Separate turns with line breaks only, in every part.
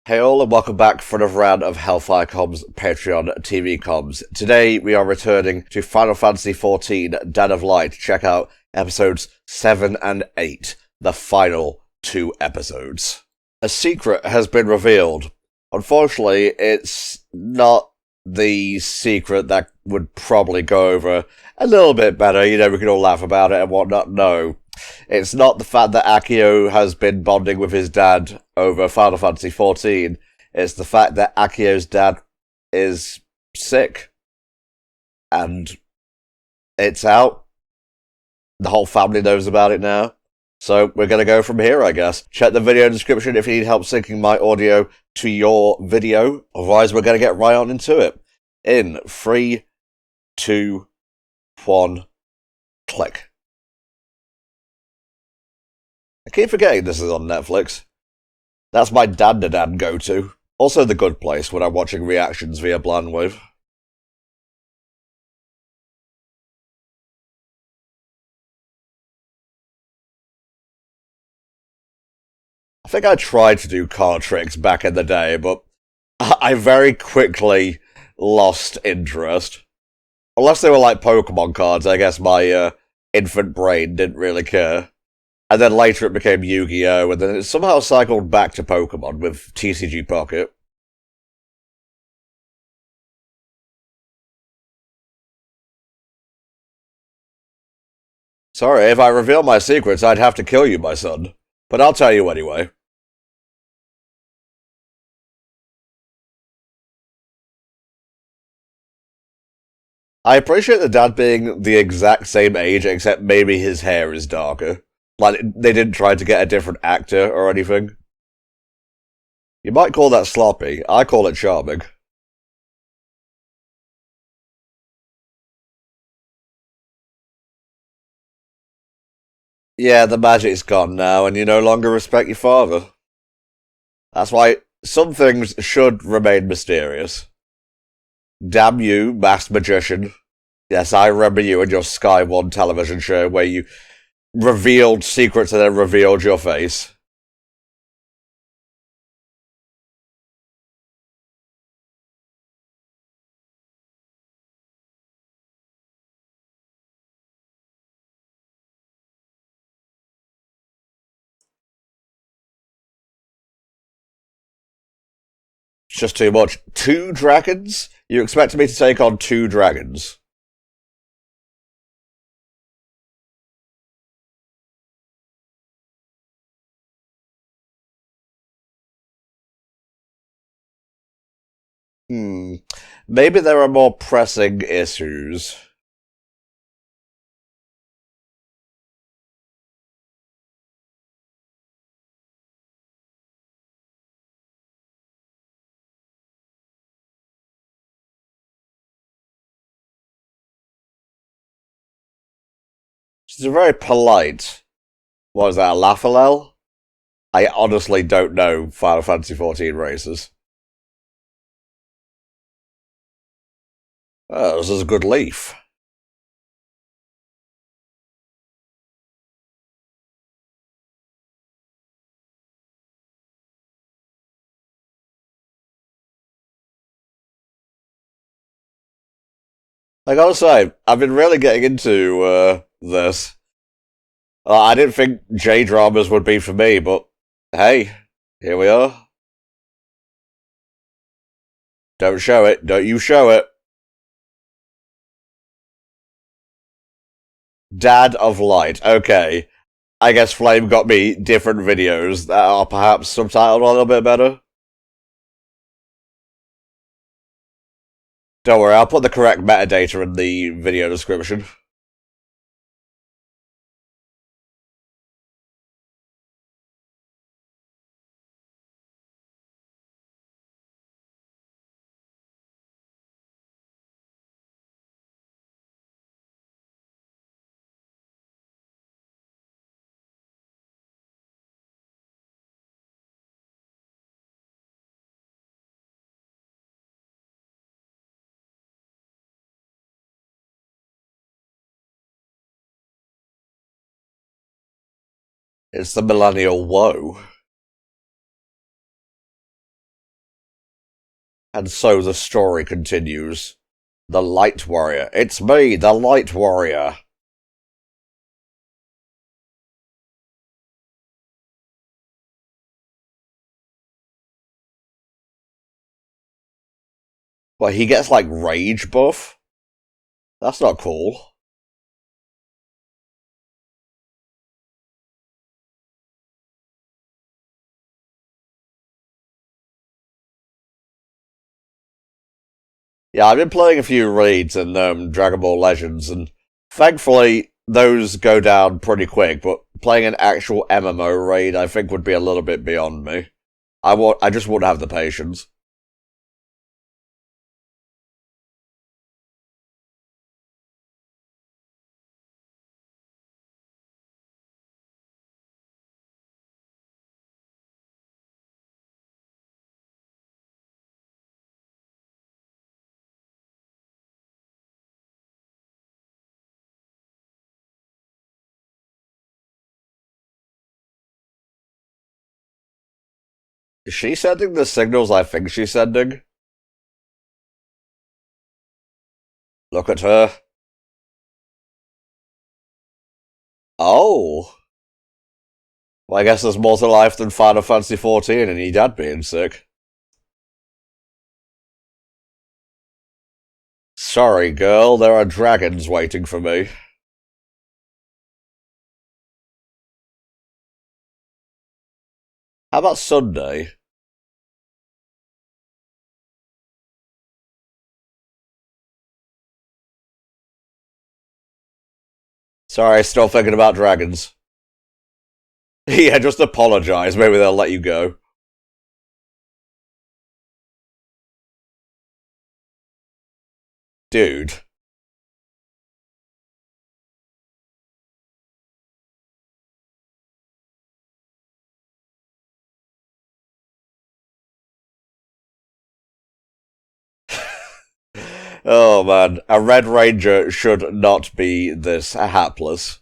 Hey all, and welcome back for another round of HellfireComms Patreon TV comms. Today we are returning to Final Fantasy XIV Dead of Light. Check out episodes 7 and 8, the final 2 episodes. A secret has been revealed. Unfortunately, it's not the secret that would probably go over a little bit better. You know, we can all laugh about it and whatnot. No. It's not the fact that Akio has been bonding with his dad over Final Fantasy XIV. It's the fact that Akio's dad is sick. And it's out. The whole family knows about it now. So we're going to go from here, I guess. Check the video description if you need help syncing my audio to your video. Otherwise, we're going to get right on into it. In 3, 2, 1, click. I keep forgetting this is on Netflix. That's my dan go-to. Also The Good Place when I'm watching reactions via Blandwave. I think I tried to do card tricks back in the day, but I very quickly lost interest. Unless they were like Pokemon cards, I guess my infant brain didn't really care. And then later it became Yu-Gi-Oh! And then it somehow cycled back to Pokemon with TCG Pocket. Sorry, if I reveal my secrets, I'd have to kill you, my son. But I'll tell you anyway. I appreciate the dad being the exact same age, except maybe his hair is darker. Like, they didn't try to get a different actor or anything. You might call that sloppy. I call it charming. Yeah, the magic's gone now, and you no longer respect your father. That's why some things should remain mysterious. Damn you, masked magician. Yes, I remember you and your Sky One television show where you revealed secrets and then revealed your face. It's just too much. 2 dragons? You expect me to take on 2 dragons? Maybe there are more pressing issues. She's a very polite. What was that, a Lafalel? I honestly don't know Final Fantasy XIV races. Oh, this is a good leaf. I gotta say, I've been really getting into this. I didn't think J-dramas would be for me, but hey, here we are. Don't show it. Don't you show it. Dad of Light. Okay. I guess Flame got me different videos that are perhaps subtitled a little bit better. Don't worry, I'll put the correct metadata in the video description. It's the millennial woe. And so the story continues. The Light Warrior. It's me, the Light Warrior. Well, he gets, like, rage buff? That's not cool. Yeah, I've been playing a few raids in Dragon Ball Legends, and thankfully those go down pretty quick, but playing an actual MMO raid I think would be a little bit beyond me. I just wouldn't have the patience. Is she sending the signals I think she's sending? Look at her. Oh. Well, I guess there's more to life than Final Fantasy XIV and your dad being sick. Sorry, girl, there are dragons waiting for me. How about Sunday? Sorry, still thinking about dragons. Yeah, just apologize. Maybe they'll let you go. Dude. Oh man, a Red Ranger should not be this hapless.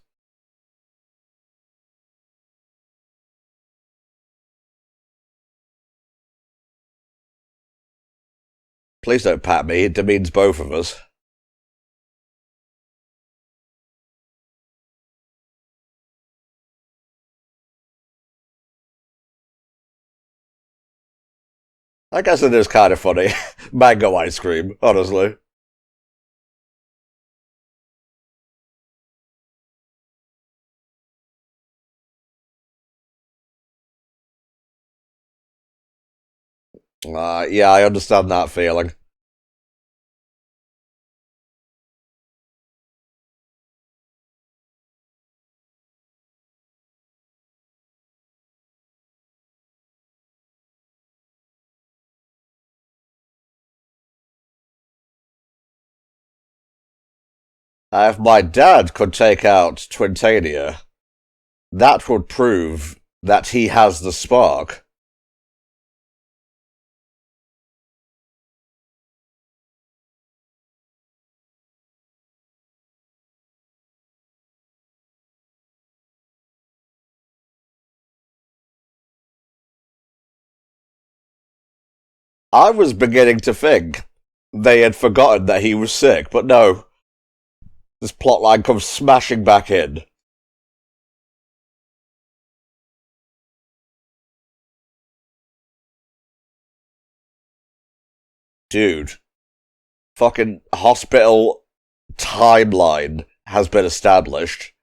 Please don't pat me, it demeans both of us. I guess it is kind of funny. Mango ice cream, honestly. Yeah, I understand that feeling. If my dad could take out Twintania, that would prove that he has the spark. I was beginning to think they had forgotten that he was sick, but no. This plotline comes smashing back in. Dude, fucking hospital timeline has been established.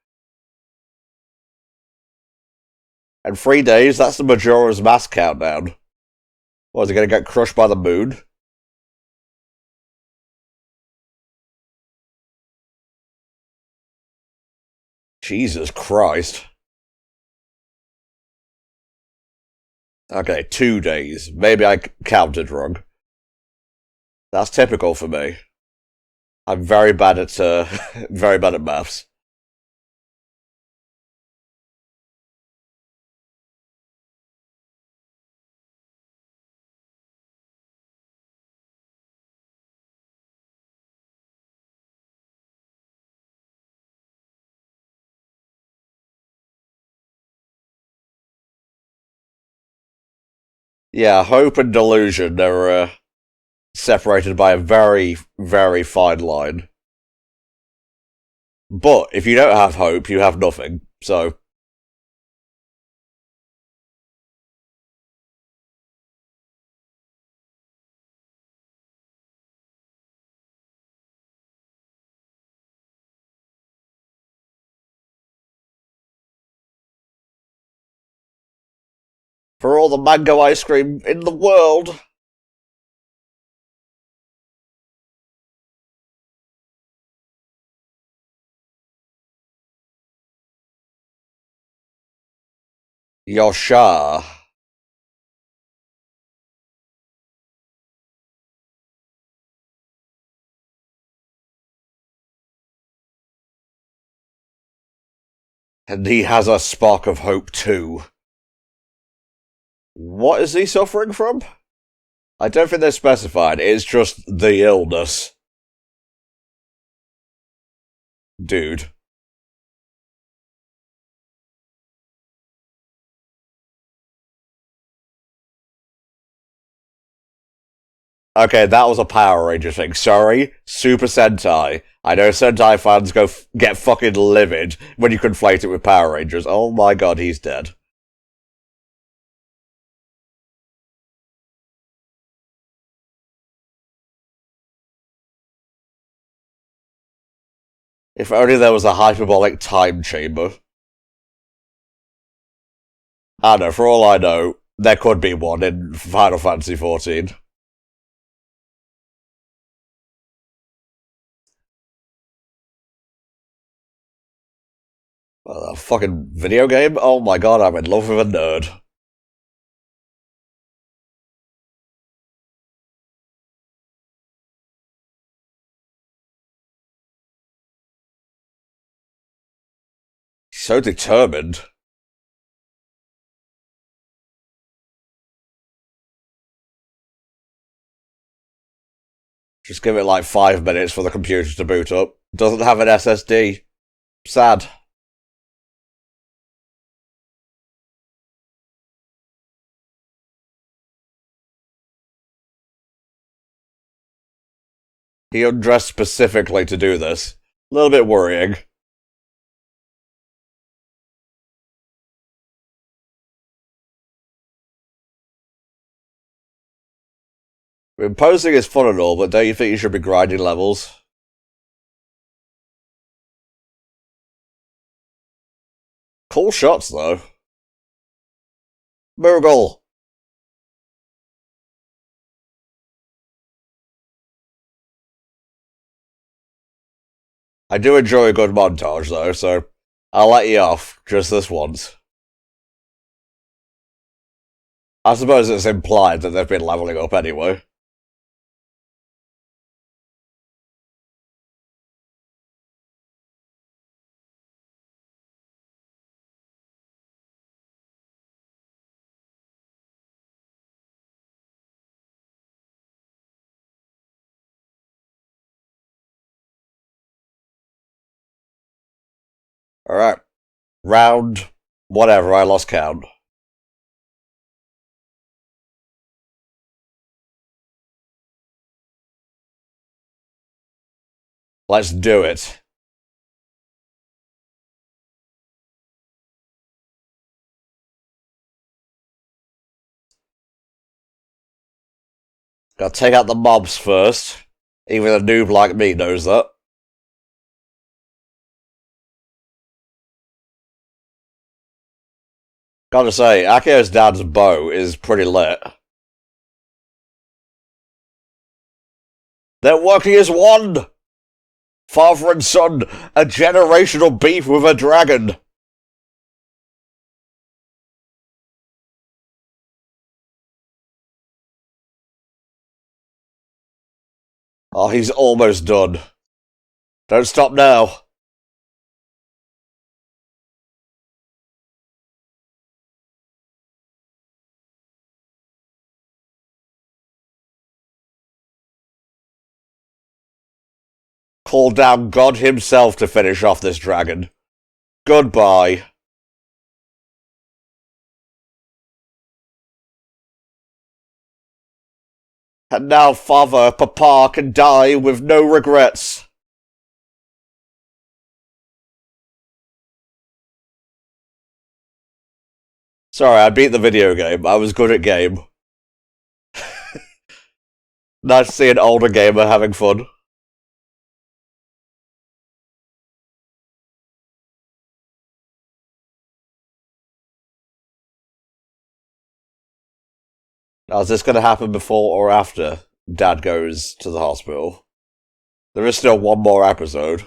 And 3 days, that's the Majora's Mask countdown. What, is he gonna get crushed by the moon? Jesus Christ. Okay, 2 days. Maybe I counted wrong. That's typical for me. I'm very bad at, very bad at maths. Yeah, hope and delusion are, separated by a very, very fine line. But if you don't have hope, you have nothing, so... For all the mango ice cream in the world! Yosha. And he has a spark of hope too. What is he suffering from? I don't think they're specified, it's just the illness. Dude. Okay, that was a Power Ranger thing. Sorry. Super Sentai. I know Sentai fans get fucking livid when you conflate it with Power Rangers. Oh my god, he's dead. If only there was a hyperbolic time chamber. I don't know, for all I know, there could be one in Final Fantasy XIV. A fucking video game? Oh my god, I'm in love with a nerd. So determined. Just give it like 5 minutes for the computer to boot up. Doesn't have an SSD. Sad. He undressed specifically to do this. A little bit worrying. Imposing is fun and all, but don't you think you should be grinding levels? Cool shots, though. Murgle! I do enjoy a good montage, though, so I'll let you off just this once. I suppose it's implied that they've been leveling up anyway. Alright. Round... whatever, I lost count. Let's do it. Gotta take out the mobs first. Even a noob like me knows that. Gotta say, Akio's dad's bow is pretty lit. They're working as one! Father and son, a generational beef with a dragon! Oh, he's almost done. Don't stop now. Call down God himself to finish off this dragon. Goodbye. And now Father, Papa can die with no regrets. Sorry, I beat the video game. I was good at game. Nice to see an older gamer having fun. Now, is this going to happen before or after Dad goes to the hospital? There is still one more episode.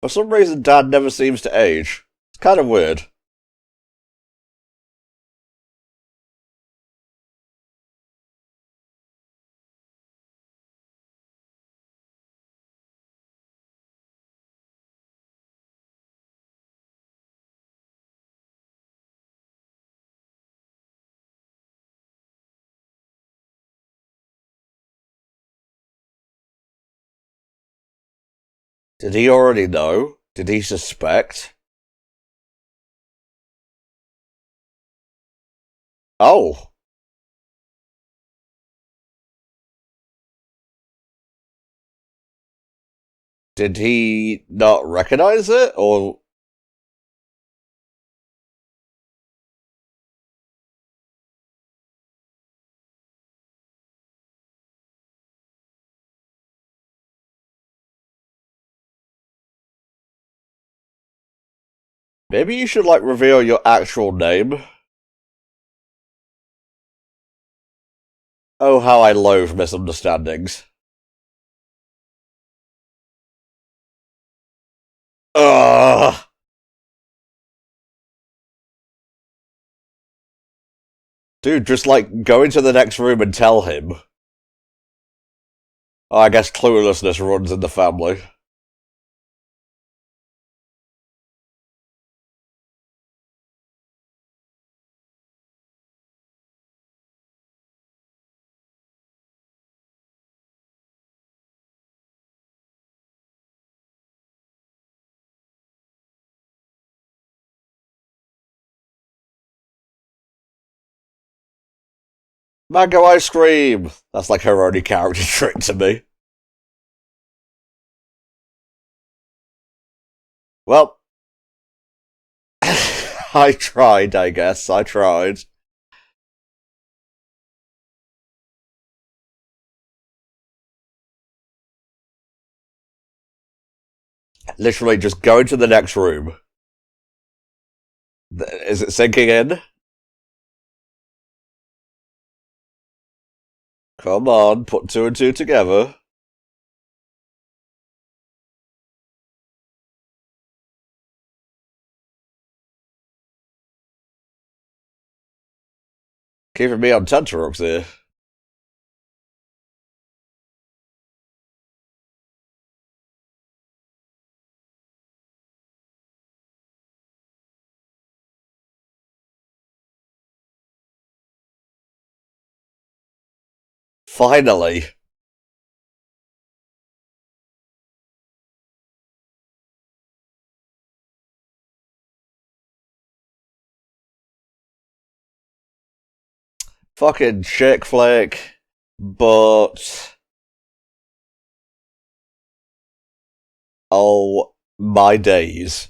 For some reason, Dad never seems to age. It's kind of weird. Did he already know? Did he suspect? Oh. Did he not recognize it? Or... Maybe you should, like, reveal your actual name. Oh, how I loathe misunderstandings. Ugh! Dude, just, like, go into the next room and tell him. Oh, I guess cluelessness runs in the family. Mango ice cream! That's like her only character trick to me. Well, I tried, I guess. I tried. Literally, just go into the next room. Is it sinking in? Come on, put two and two together. Keeping me on tenterhooks here. Finally. Fucking chick flick. But... oh my days.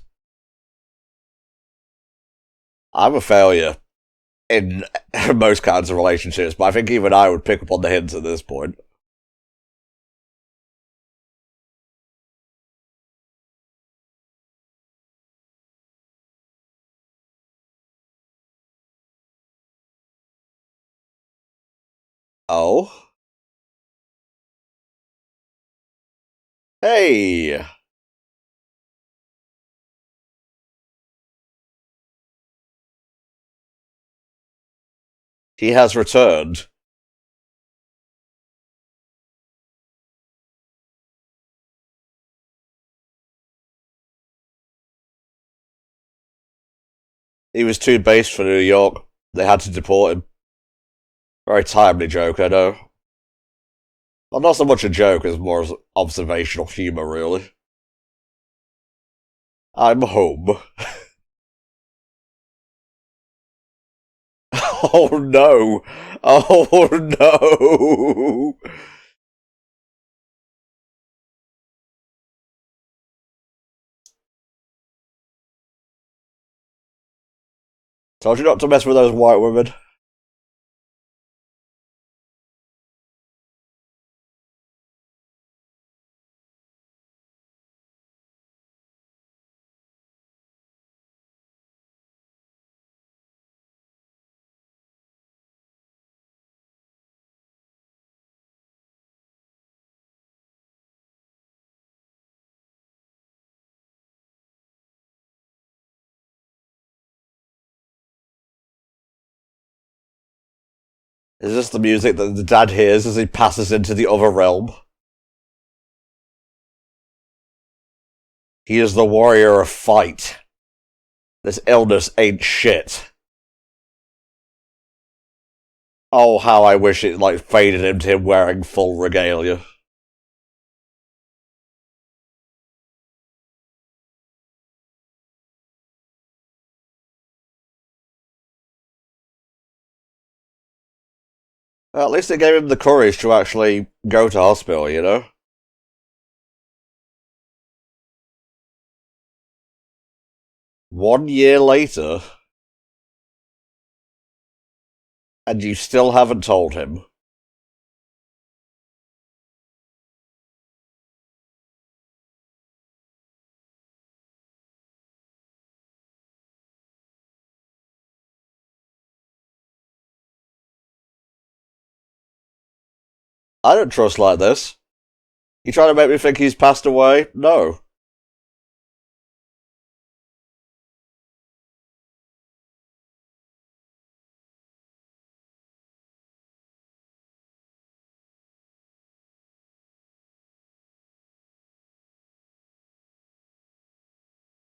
I'm a failure in most kinds of relationships, but I think even I would pick up on the hints at this point. Oh? Hey! He has returned. He was too based for New York. They had to deport him. Very timely joke, I know. Well, not so much a joke as more as observational humour, really. I'm home. Oh no! Oh no! Told you not to mess with those white women. Is this the music that the dad hears as he passes into the other realm? He is the warrior of fight. This illness ain't shit. Oh, how I wish it, like, faded into him wearing full regalia. Well, at least it gave him the courage to actually go to hospital, you know? 1 year later, and you still haven't told him. I don't trust like this. You trying to make me think he's passed away? No.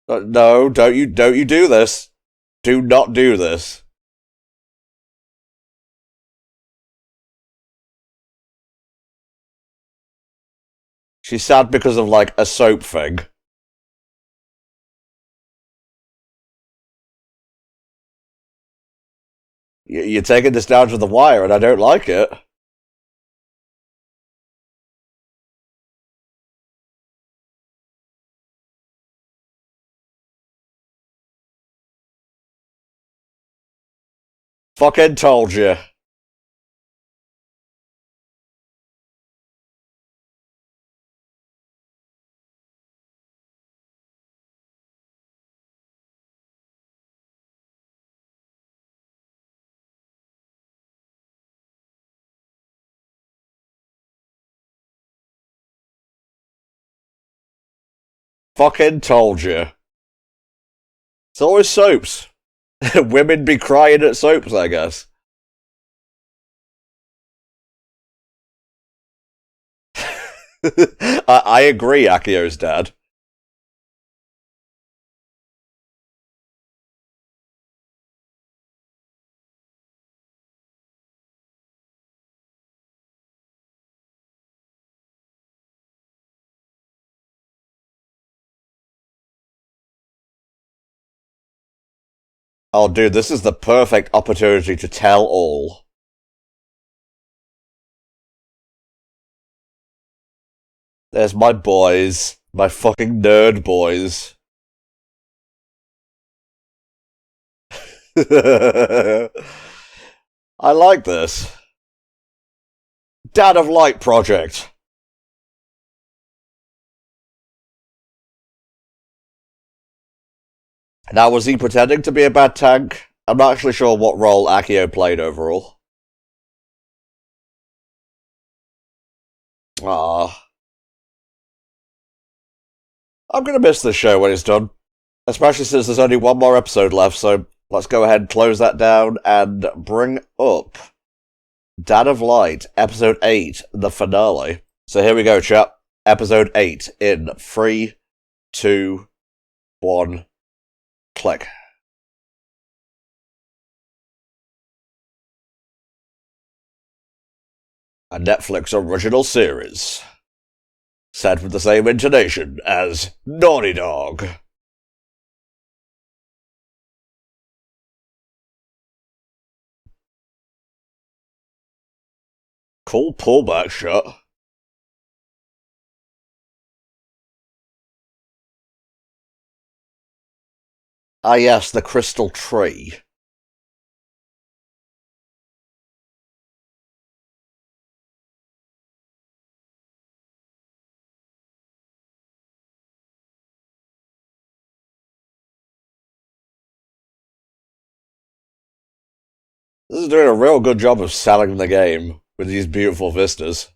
No, don't you do this. Do not do this. She's sad because of, like, a soap thing. You're taking this down to the wire, and I don't like it. Fucking told you. Fucking told you. It's always soaps. Women be crying at soaps, I guess. I agree, Akio's dad. Oh, dude, this is the perfect opportunity to tell all. There's my boys. My fucking nerd boys. I like this. Dad of Light project. Now, was he pretending to be a bad tank? I'm not actually sure what role Akio played overall. Ah, I'm gonna miss this show when it's done. Especially since there's only one more episode left, so let's go ahead and close that down and bring up Dad of Light, Episode 8, the finale. So here we go, chap. Episode 8 in 3, 2, 1, click. a Netflix original series. Said with the same intonation as Naughty Dog. Cool pullback shot. Ah yes, the crystal tree. This is doing a real good job of selling the game with these beautiful vistas.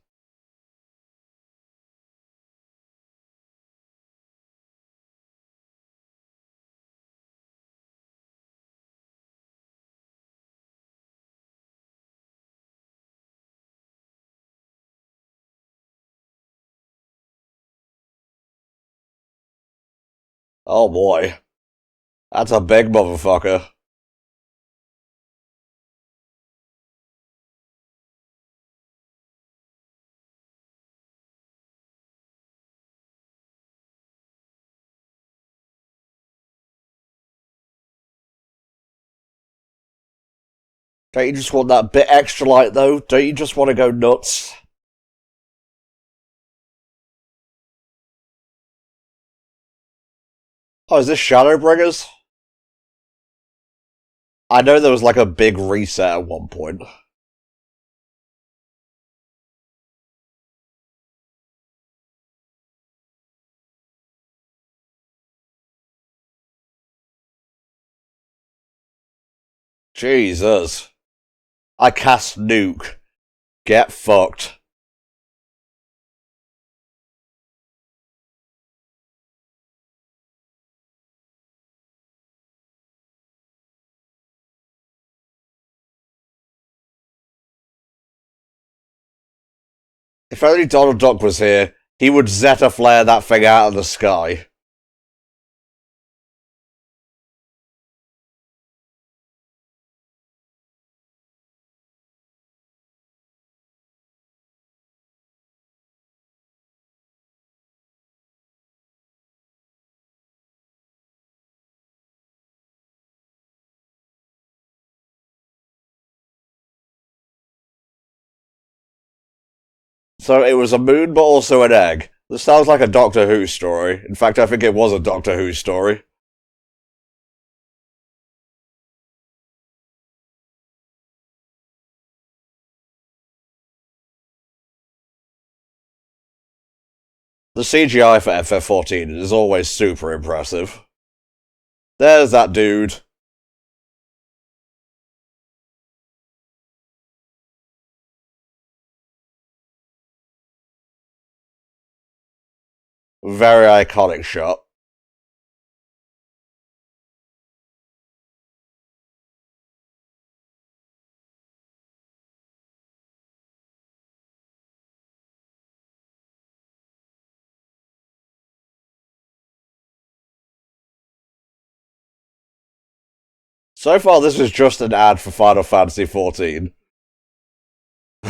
Oh boy. That's a big motherfucker. Don't you just want that bit extra light, though? Don't you just want to go nuts? Oh, is this Shadowbringers? I know there was like a big reset at one point. Jesus. I cast Nuke. Get fucked. If only Donald Duck was here, he would Zeta flare that thing out of the sky. So it was a moon, but also an egg. This sounds like a Doctor Who story. In fact, I think it was a Doctor Who story. The CGI for FF14 is always super impressive. There's that dude. Very iconic shot. So far, this is just an ad for Final Fantasy XIV.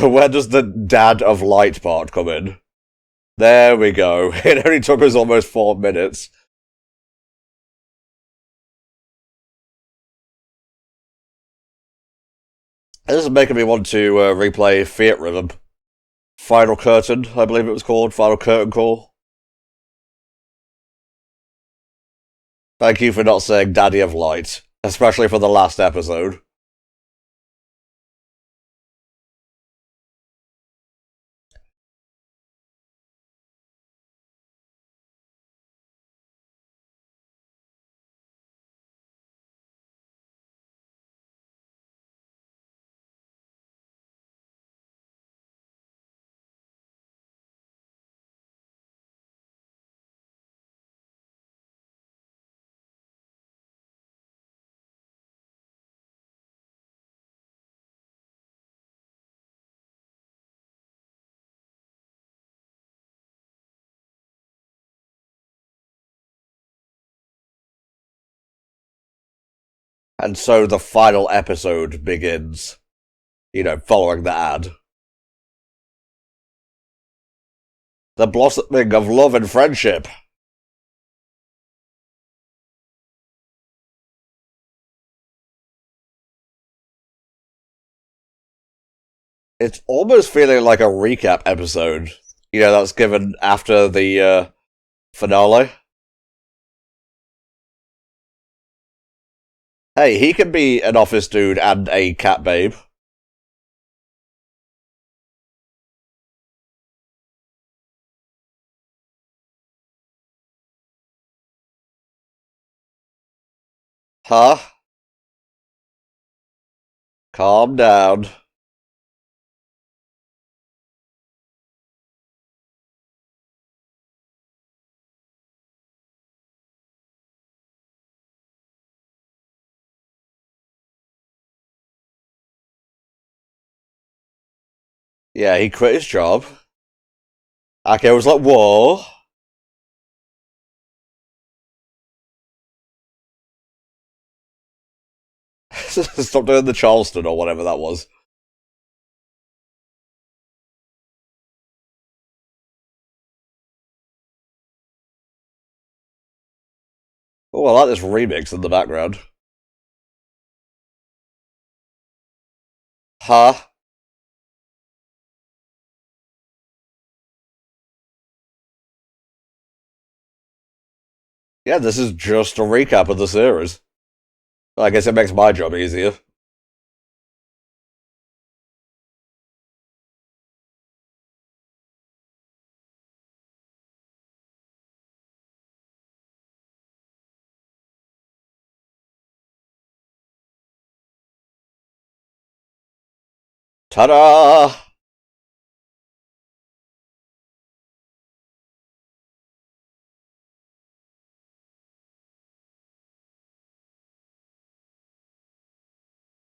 Where does the Dad of Light part come in? There we go. It only took us almost 4 minutes. This is making me want to replay Fiat Rhythm. Final Curtain, I believe it was called. Final Curtain Call. Thank you for not saying Daddy of Light, especially for the last episode. And so the final episode begins. You know, following the ad. The blossoming of love and friendship. It's almost feeling like a recap episode. You know, that's given after the finale. Hey, he can be an office dude and a cat babe. Huh? Calm down. Yeah, he quit his job. Okay, I was like, whoa. Stop doing the Charleston or whatever that was. Oh, I like this remix in the background. Huh? Yeah, this is just a recap of the series. I guess it makes my job easier. Ta-da!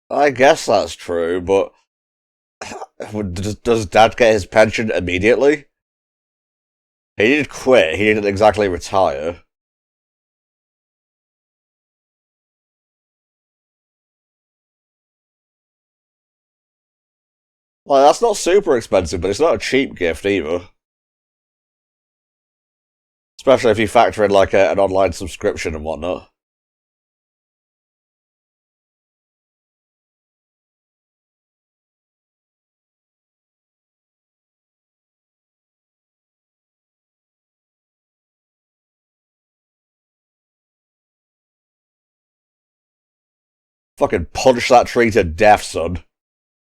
I guess that's true, but does Dad get his pension immediately? He didn't quit, he didn't exactly retire. Like, that's not super expensive, but it's not a cheap gift either. Especially if you factor in, like, an online subscription and whatnot. Fucking punch that tree to death, son.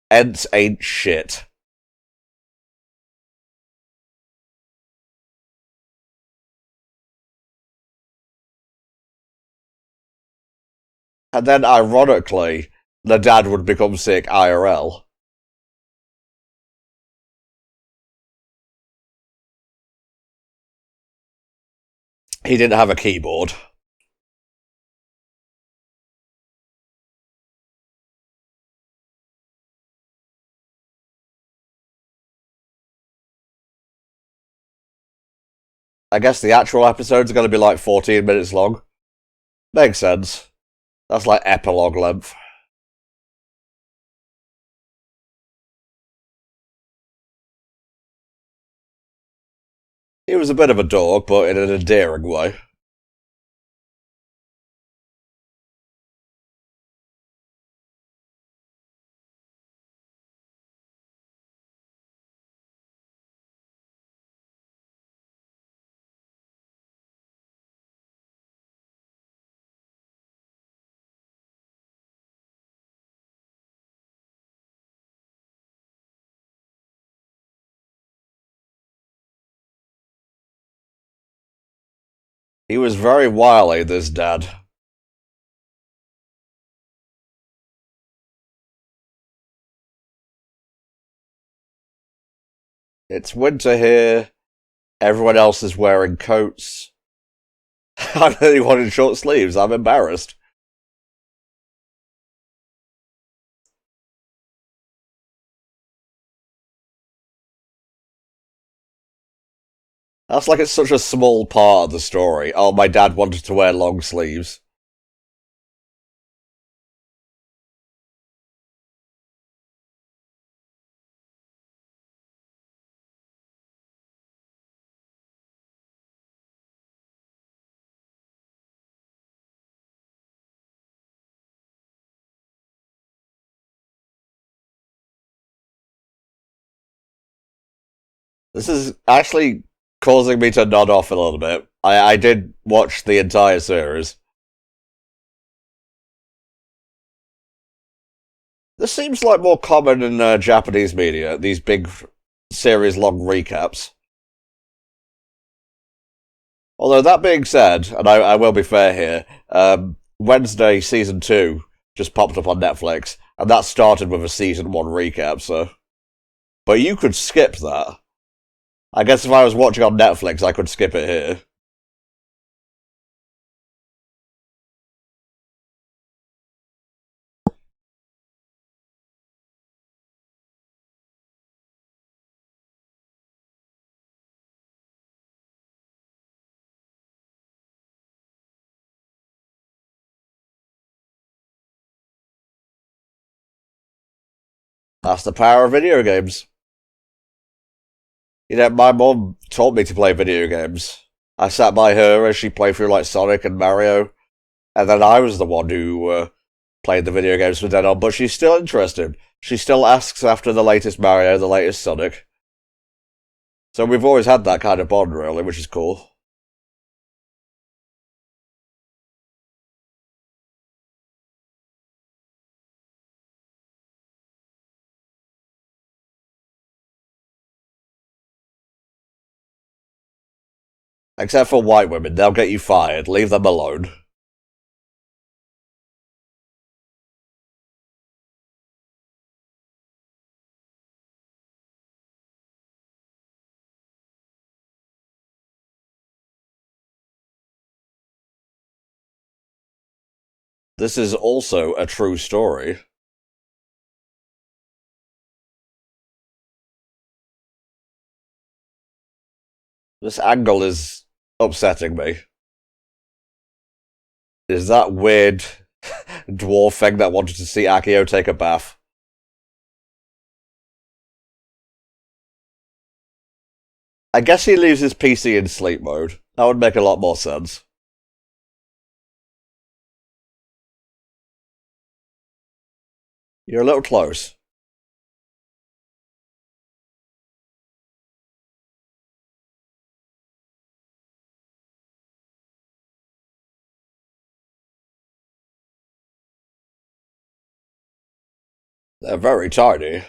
Ents ain't shit. And then, ironically, the dad would become sick IRL. He didn't have a keyboard. I guess the actual episodes are going to be like 14 minutes long. Makes sense. That's like epilogue length. He was a bit of a dog, but in an endearing way. He was very wily, this dad. It's winter here. Everyone else is wearing coats. I'm the only one in short sleeves. I'm embarrassed. That's like it's such a small part of the story. Oh, my dad wanted to wear long sleeves. This is actually causing me to nod off a little bit. I did watch the entire series. This seems like more common in Japanese media, these big series-long recaps. Although that being said, and I will be fair here, Wednesday Season 2 just popped up on Netflix, and that started with a Season 1 recap, so... But you could skip that. I guess if I was watching on Netflix, I could skip it here. That's the power of video games. You know, my mum taught me to play video games. I sat by her as she played through like Sonic and Mario, and then I was the one who played the video games from then on, but she's still interested. She still asks after the latest Mario, the latest Sonic. So we've always had that kind of bond, really, which is cool. Except for white women, they'll get you fired. Leave them alone. This is also a true story. This angle is upsetting me. Is that weird dwarf thing that wanted to see Akio take a bath? I guess he leaves his PC in sleep mode. That would make a lot more sense. You're a little close. They're very tiny.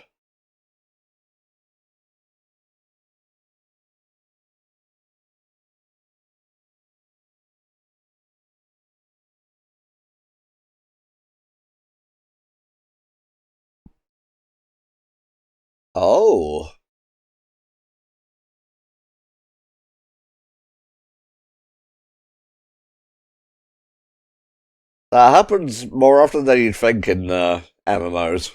Oh. That happens more often than you'd think in MMOs.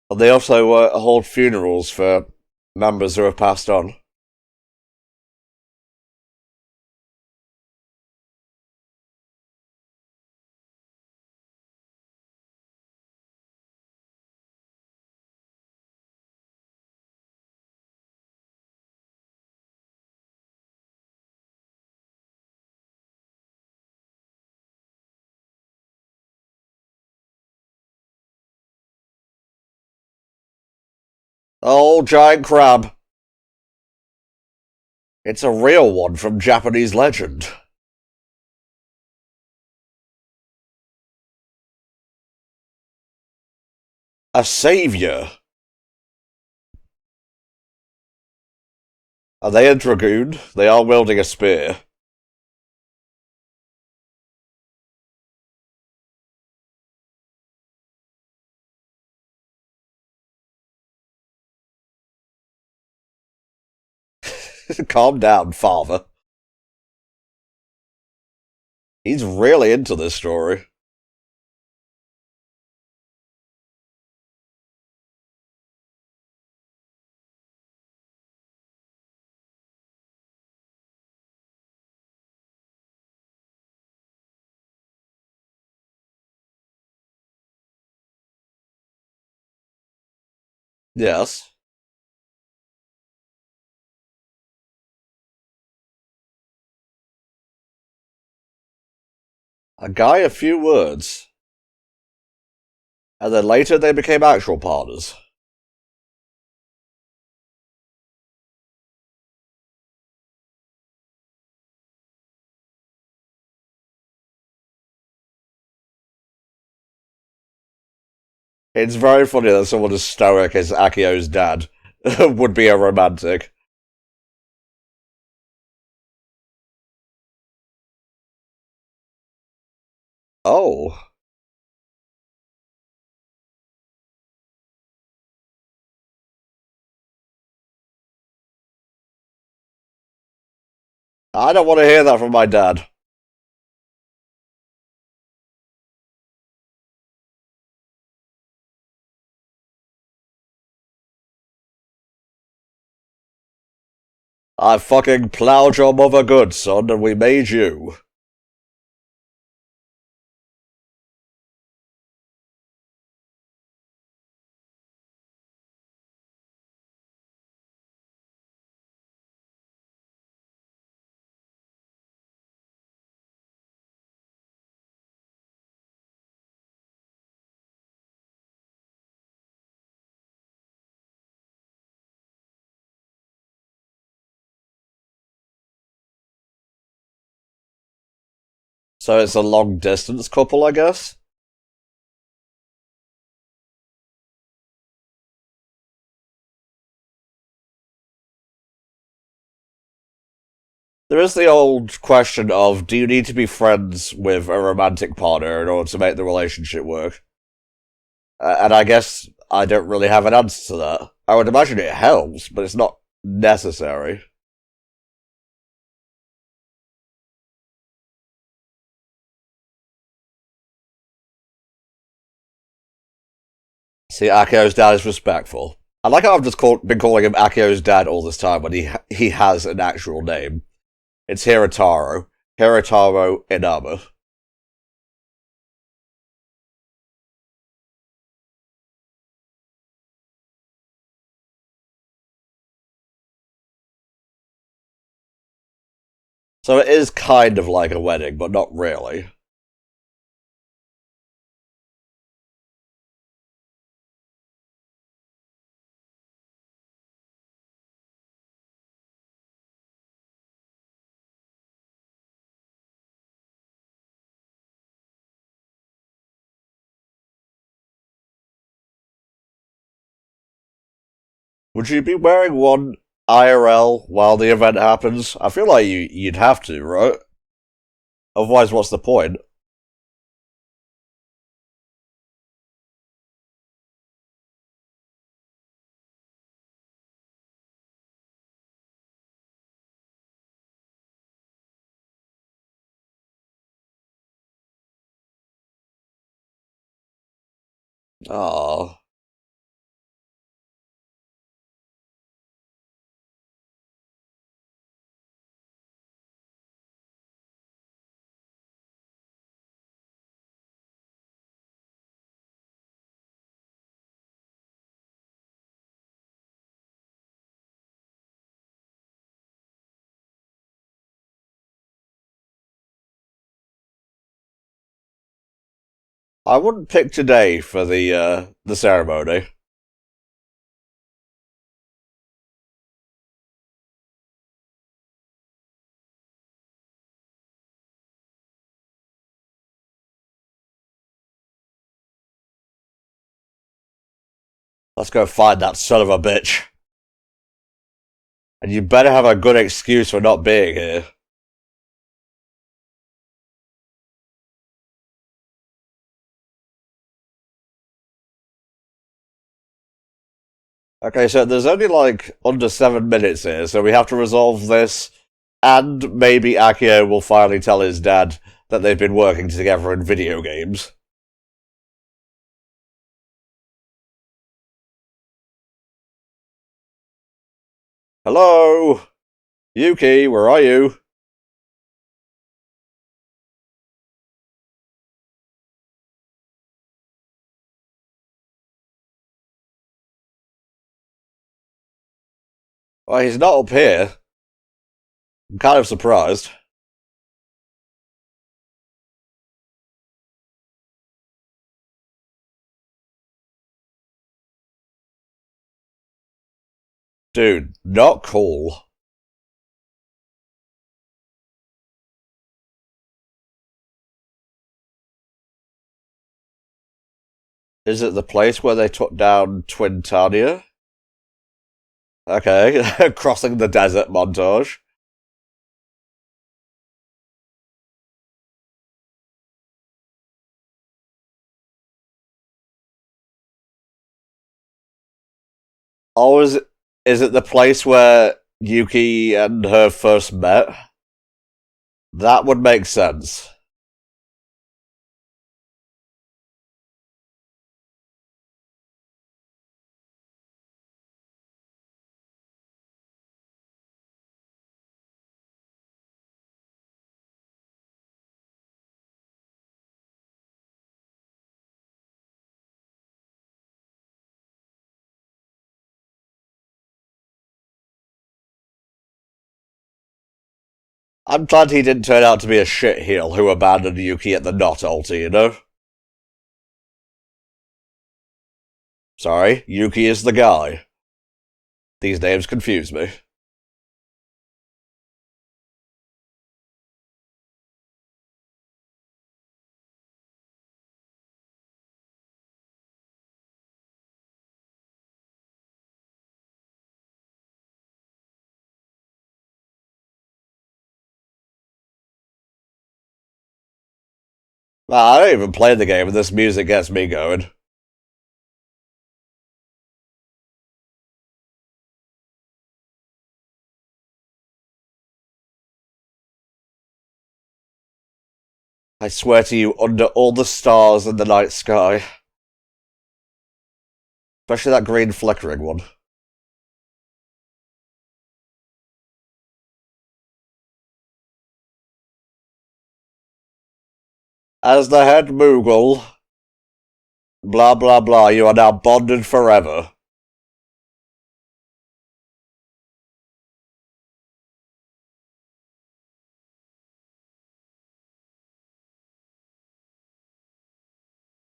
And they also hold funerals for members who have passed on. Oh, giant crab. It's a real one from Japanese legend. A savior. Are they a dragoon? They are wielding a spear. Calm down, father. He's really into this story. Yes. A guy, a few words. And then later they became actual partners. It's very funny that someone as stoic as Akio's dad would be a romantic. Oh. I don't want to hear that from my dad. I fucking plowed your mother good, son, and we made you. So it's a long distance couple, I guess? There is the old question of, do you need to be friends with a romantic partner in order to make the relationship work? And I guess I don't really have an answer to that. I would imagine it helps, but it's not necessary. See, Akio's dad is respectful. I like how I've just been calling him Akio's dad all this time when he has an actual name. It's Hirotaro. Hirotaro Inaba. So it is kind of like a wedding, but not really. Would you be wearing one IRL while the event happens? I feel like you'd have to, right? Otherwise, what's the point? Oh, I wouldn't pick today for the ceremony. Let's go find that son of a bitch. And you better have a good excuse for not being here. Okay, so there's only like under 7 minutes here, so we have to resolve this, and maybe Akio will finally tell his dad that they've been working together in video games. Hello? Yuki, where are you? Well, he's not up here. I'm kind of surprised. Dude, not cool. Is it the place where they took down Twintania? Okay, crossing the desert montage. Oh, is it the place where Yuki and her first met? That would make sense. I'm glad he didn't turn out to be a shitheel who abandoned Yuki at the Not altar, you know? Sorry, Yuki is the guy. These names confuse me. I don't even play the game and this music gets me going. I swear to you, under all the stars in the night sky. Especially that green flickering one. As the head Moogle, blah blah blah, you are now bonded forever.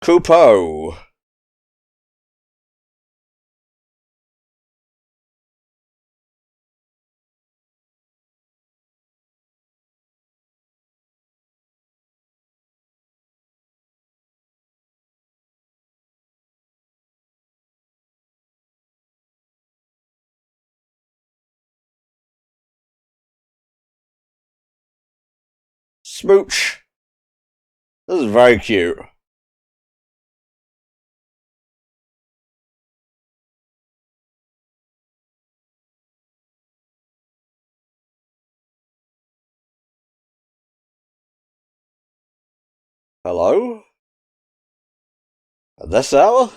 Kupo. Smooch. This is very cute. Hello? At this hour?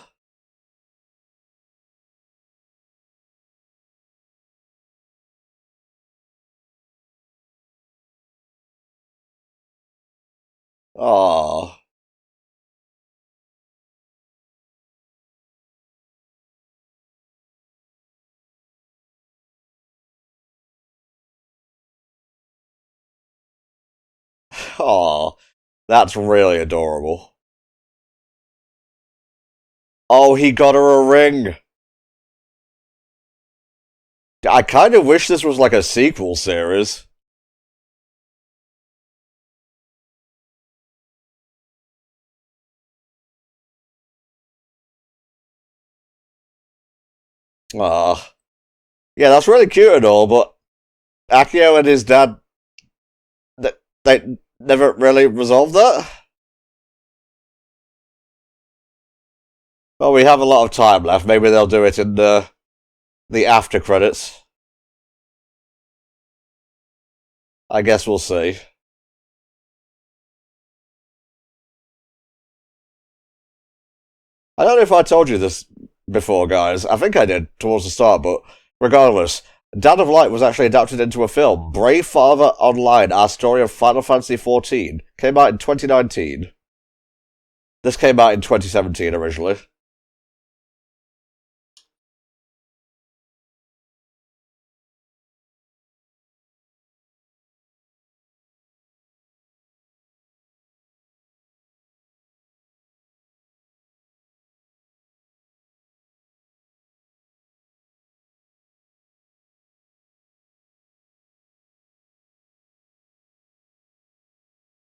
Ah. Aw. That's really adorable. Oh, he got her a ring. I kind of wish this was like a sequel series. Ah. Yeah, that's really cute and all, but Akio and his dad, they never really resolved that? Well, we have a lot of time left. Maybe they'll do it in the after credits. I guess we'll see. I don't know if I told you this before, guys. I think I did towards the start, but regardless, Dad of Light was actually adapted into a film. Brave Father Online, Our Story of Final Fantasy XIV, came out in 2019. This came out in 2017 originally.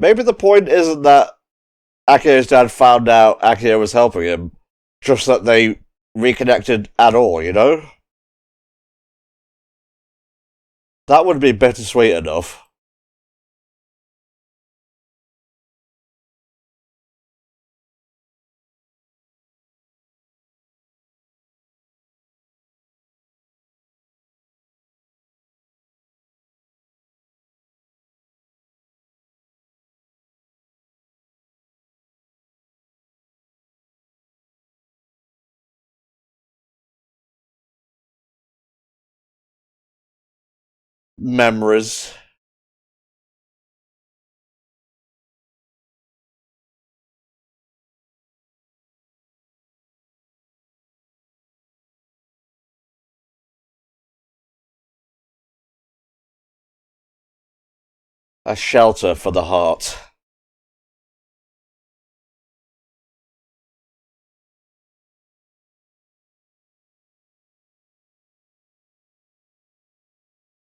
Maybe the point isn't that Akio's dad found out Akio was helping him. Just that they reconnected at all, you know? That would be bittersweet enough. Memories. A shelter for the heart.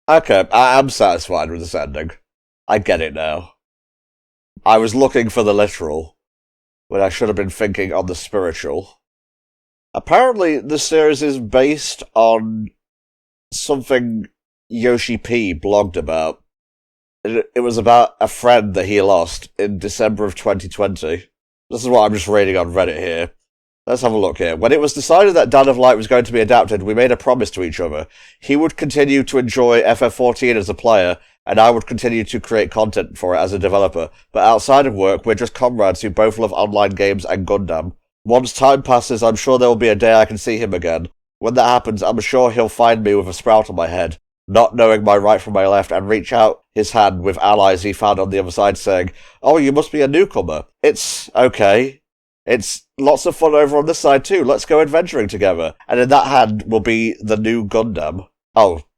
Okay, I'm satisfied with this ending. I get it now. I was looking for the literal, when I should have been thinking on the spiritual. Apparently, the series is based on something Yoshi P blogged about. It was about a friend that he lost in December of 2020. This is what I'm just reading on Reddit here. Let's have a look here. When it was decided that Dawn of Light was going to be adapted, we made a promise to each other. He would continue to enjoy FF14 as a player, and I would continue to create content for it as a developer. But outside of work, we're just comrades who both love online games and Gundam. Once time passes, I'm sure there will be a day I can see him again. When that happens, I'm sure he'll find me with a sprout on my head, not knowing my right from my left, and reach out his hand with allies he found on the other side saying, "Oh, you must be a newcomer." It's okay. It's lots of fun over on this side too. Let's go adventuring together. And in that hand will be the new Gundam.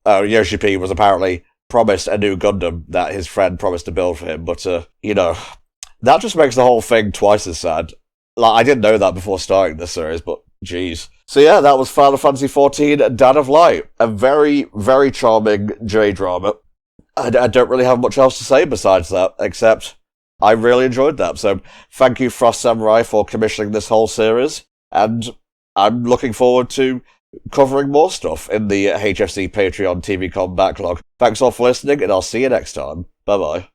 Yoshi P was apparently promised a new Gundam that his friend promised to build for him, but, that just makes the whole thing twice as sad. Like, I didn't know that before starting this series, but jeez. So yeah, that was Final Fantasy XIV Dawn of Light. A very, very charming J-drama. I don't really have much else to say besides that, except I really enjoyed that. So thank you, Frost Samurai, for commissioning this whole series, and I'm looking forward to covering more stuff in the HFC Patreon TV Com backlog. Thanks all for listening, and I'll see you next time. Bye-bye.